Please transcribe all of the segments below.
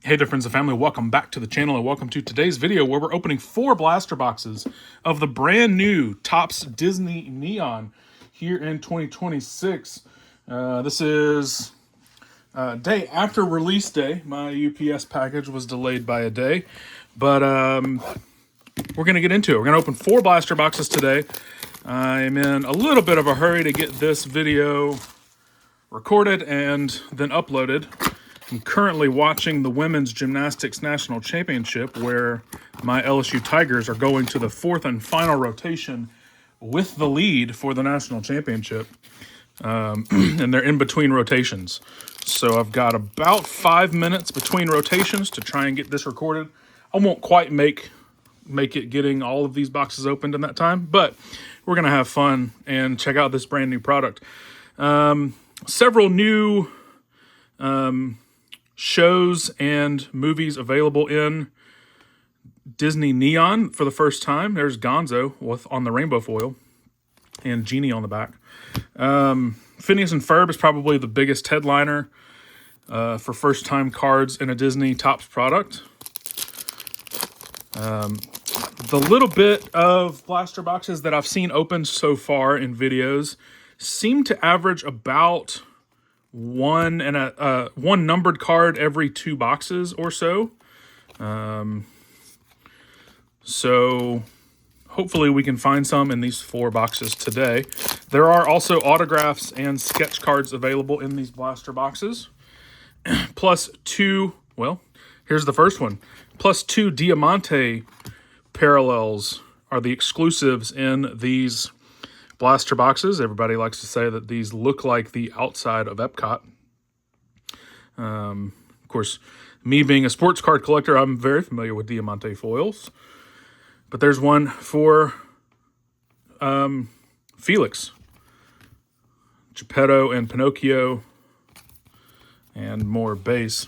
Hey there, friends and family, welcome back to the channel and welcome to today's video where we're opening 4 blaster boxes of the brand new Topps Disney Neon here in 2026. This is day after release day. My UPS package was delayed by a day, but we're going to get into it. We're going to open 4 blaster boxes today. I'm in a little bit of a hurry to get this video recorded and then uploaded. I'm currently watching the Women's Gymnastics National Championship where my LSU Tigers are going to the 4th and final rotation with the lead for the National Championship. And they're in between rotations. So I've got about 5 minutes between rotations to try and get this recorded. I won't quite make it getting all of these boxes opened in that time, but we're going to have fun and check out this brand new product. Several new shows and movies available in Disney Neon for the first time. There's Gonzo on the rainbow foil and Genie on the back. Phineas and Ferb is probably the biggest headliner for first-time cards in a Disney Topps product. The little bit of blaster boxes that I've seen opened so far in videos seem to average about one numbered card every 2 boxes or so. So hopefully we can find some in these 4 boxes today. There are also autographs and sketch cards available in these blaster boxes. Plus 2, well, here's the first one. Plus 2 Diamante parallels are the exclusives in these blaster boxes. Everybody likes to say that these look like the outside of Epcot. Of course, me being a sports card collector, I'm very familiar with Diamante foils. But there's one for Felix, Geppetto, and Pinocchio, and more base.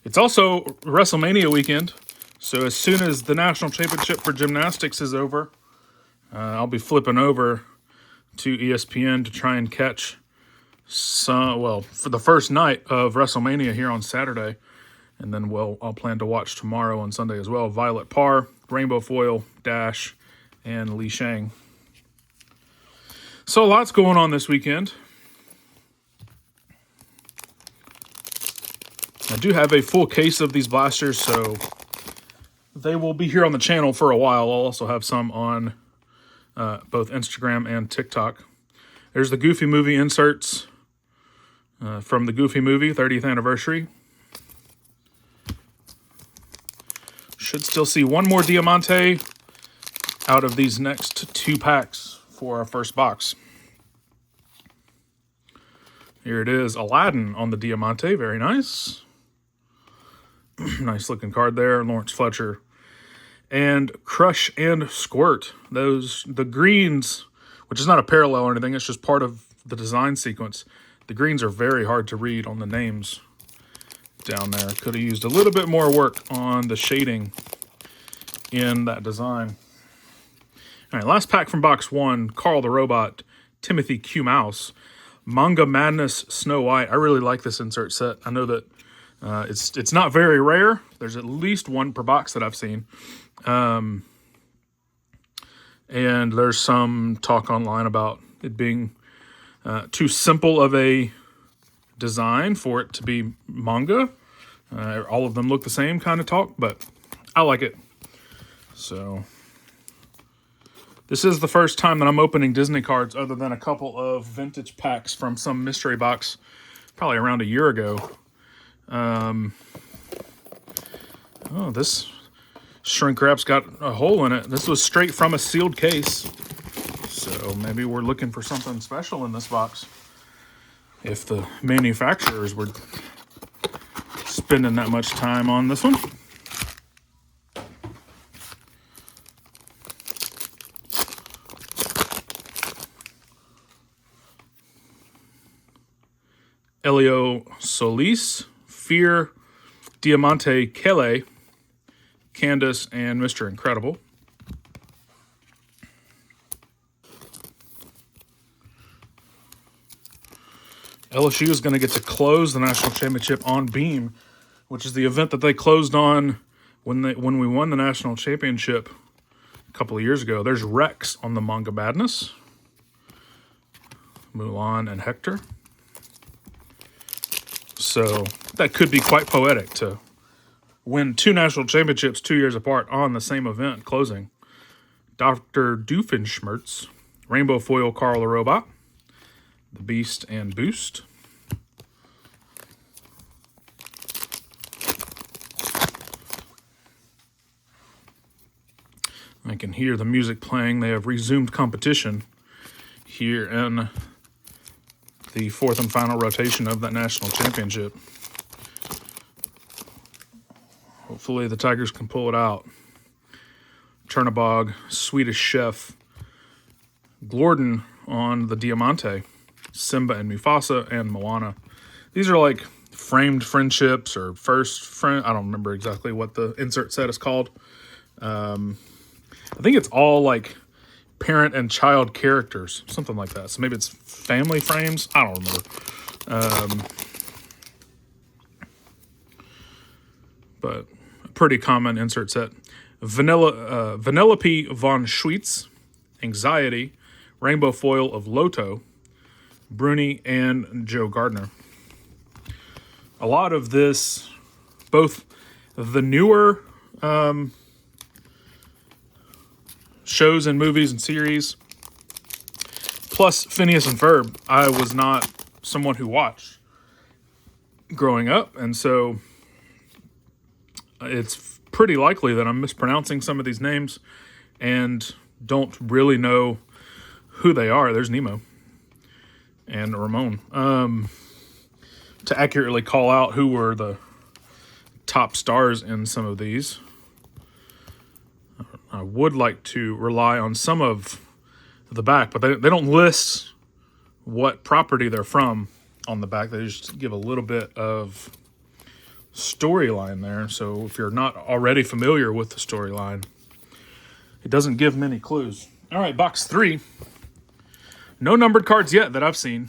It's also WrestleMania weekend. So as soon as the National Championship for Gymnastics is over, I'll be flipping over to ESPN to try and catch for the first night of WrestleMania here on Saturday. And then I'll plan to watch tomorrow on Sunday as well. Violet Parr, Rainbow Foil, Dash, and Li Shang. So lots going on this weekend. I do have a full case of these blasters, so they will be here on the channel for a while. I'll also have some on both Instagram and TikTok. There's the Goofy movie inserts from the Goofy movie 30th anniversary. Should still see one more Diamante out of these next 2 packs for our first box. Here it is, Aladdin on the Diamante. Very nice. Nice looking card there. Lawrence Fletcher. And Crush and Squirt. The greens, which is not a parallel or anything, it's just part of the design sequence. The greens are very hard to read on the names down there. Could have used a little bit more work on the shading in that design. All right, last pack from box 1. Carl the Robot, Timothy Q. Mouse, Manga Madness Snow White. I really like this insert set. I know that it's not very rare. There's at least 1 per box that I've seen. And there's some talk online about it being too simple of a design for it to be manga. All of them look the same kind of talk, but I like it. So this is the first time that I'm opening Disney cards other than a couple of vintage packs from some mystery box probably around a year ago. Oh, this shrink wrap's got a hole in it. This was straight from a sealed case. So maybe we're looking for something special in this box. If the manufacturers were spending that much time on this one. Elio Solis, Fear, Diamante Kele, Candace, and Mr. Incredible. LSU is going to get to close the national championship on Beam, which is the event that they closed on when we won the national championship a couple of years ago. There's Rex on the Manga Madness, Mulan and Hector. So that could be quite poetic to win 2 national championships 2 years apart on the same event closing. Dr. Doofenshmirtz, Rainbow Foil Carl the Robot, the Beast and Boost. I can hear the music playing. They have resumed competition here in the 4th and final rotation of that national championship. Hopefully the Tigers can pull it out. Chernabog, Swedish Chef, Glorden on the Diamante, Simba and Mufasa, and Moana. These are like framed friendships or first friend. I don't remember exactly what the insert set is called. I think it's all like parent and child characters, something like that. So maybe it's family frames. I don't remember. But a pretty common insert set. Vanellope von Schweetz, Anxiety, Rainbow Foil of Loto, Bruni, and Joe Gardner. A lot of this, both the newer shows and movies and series, plus Phineas and Ferb, I was not someone who watched growing up, and so it's pretty likely that I'm mispronouncing some of these names and don't really know who they are. There's Nemo and Ramon. To accurately call out who were the top stars in some of these, I would like to rely on some of the back, but they don't list what property they're from on the back. They just give a little bit of storyline there. So if you're not already familiar with the storyline, it doesn't give many clues. All right, box 3. No numbered cards yet that I've seen.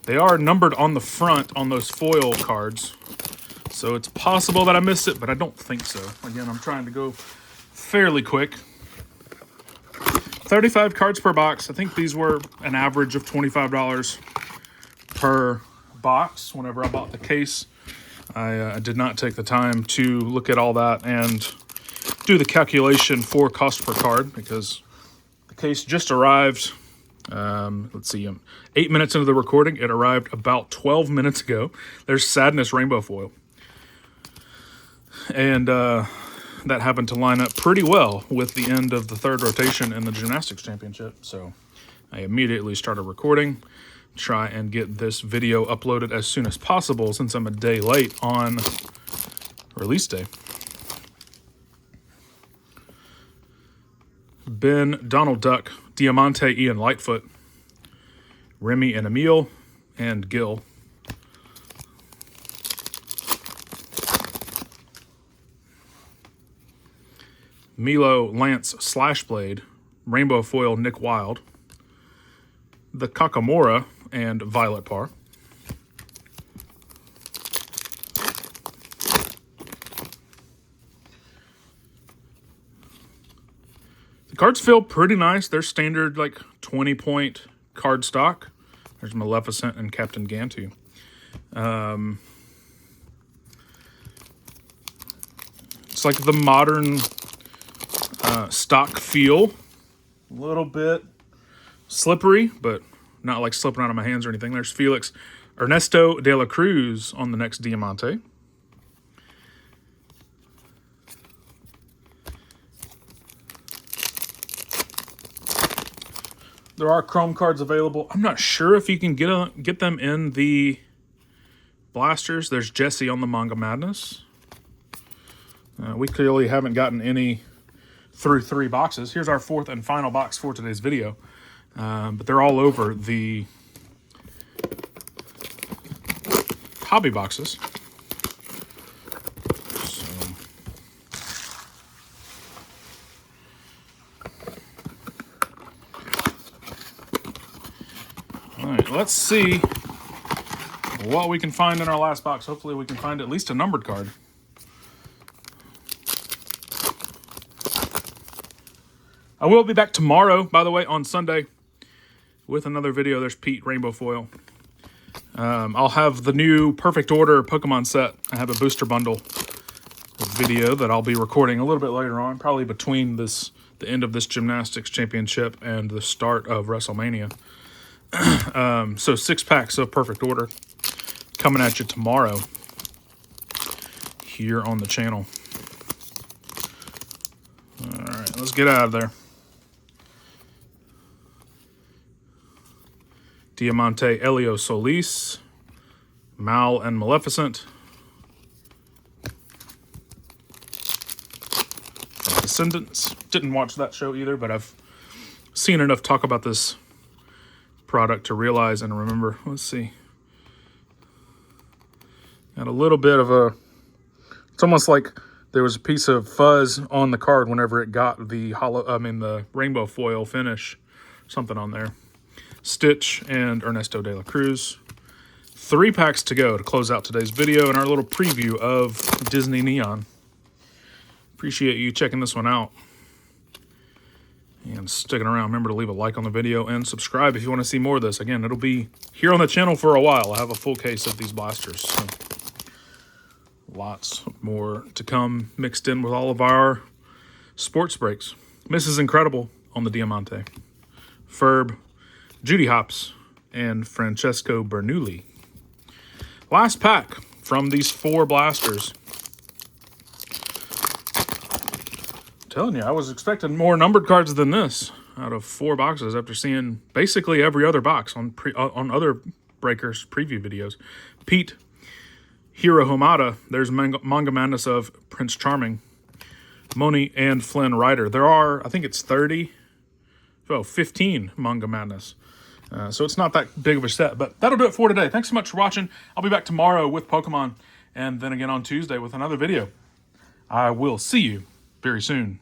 They are numbered on the front on those foil cards. So it's possible that I missed it, but I don't think so. Again, I'm trying to go fairly quick. 35 cards per box. I think these were an average of $25 per box whenever I bought the case. I did not take the time to look at all that and do the calculation for cost per card because the case just arrived. Let's see, 8 minutes into the recording. It arrived about 12 minutes ago. There's Sadness Rainbow Foil. And that happened to line up pretty well with the end of the 3rd rotation in the Gymnastics Championship. So I immediately started recording, try and get this video uploaded as soon as possible since I'm a day late on release day. Ben, Donald Duck, Diamante, Ian Lightfoot, Remy and Emil, and Gil. Milo, Lance, Slashblade, Rainbow Foil, Nick Wilde, the Kakamora, and Violet Parr. The cards feel pretty nice. They're standard, like, 20-point card stock. There's Maleficent and Captain Gantu. It's like the modern stock feel. A little bit slippery, but not like slipping out of my hands or anything. There's Felix Ernesto de la Cruz on the next Diamante. There are Chrome cards available. I'm not sure if you can get them in the blasters. There's Jesse on the Manga Madness. We clearly haven't gotten any through 3 boxes. Here's our 4th and final box for today's video. But they're all over the hobby boxes. All right, let's see what we can find in our last box. Hopefully we can find at least a numbered card. I will be back tomorrow, by the way, on Sunday, with another video. There's Pete Rainbow Foil. I'll have the new Perfect Order Pokemon set. I have a booster bundle video that I'll be recording a little bit later on, probably between the end of this Gymnastics Championship and the start of WrestleMania. So 6 packs of Perfect Order coming at you tomorrow here on the channel. All right, let's get out of there. Diamante Elio Solis, Mal and Maleficent, Descendants. Didn't watch that show either, but I've seen enough talk about this product to realize and remember. Let's see. Got a little bit of a... It's almost like there was a piece of fuzz on the card whenever it got the the rainbow foil finish. Something on there. Stitch and Ernesto de la Cruz. 3 packs to go to close out today's video and our little preview of Disney Neon. Appreciate you checking this one out and sticking around. Remember to leave a like on the video and subscribe if you want to see more of this. Again, it'll be here on the channel for a while. I have a full case of these blasters. So lots more to come, mixed in with all of our sports breaks. Mrs. Incredible on the Diamante. Ferb, Judy Hopps, and Francesco Bernoulli. Last pack from these 4 blasters. I'm telling you, I was expecting more numbered cards than this out of 4 boxes after seeing basically every other box on other Breakers preview videos. Pete, Hiro Hamada, there's Manga Madness of Prince Charming, Moni, and Flynn Rider. There are, I think it's 15 Manga Madness. So it's not that big of a set, but that'll do it for today. Thanks so much for watching. I'll be back tomorrow with Pokemon, and then again on Tuesday with another video. I will see you very soon.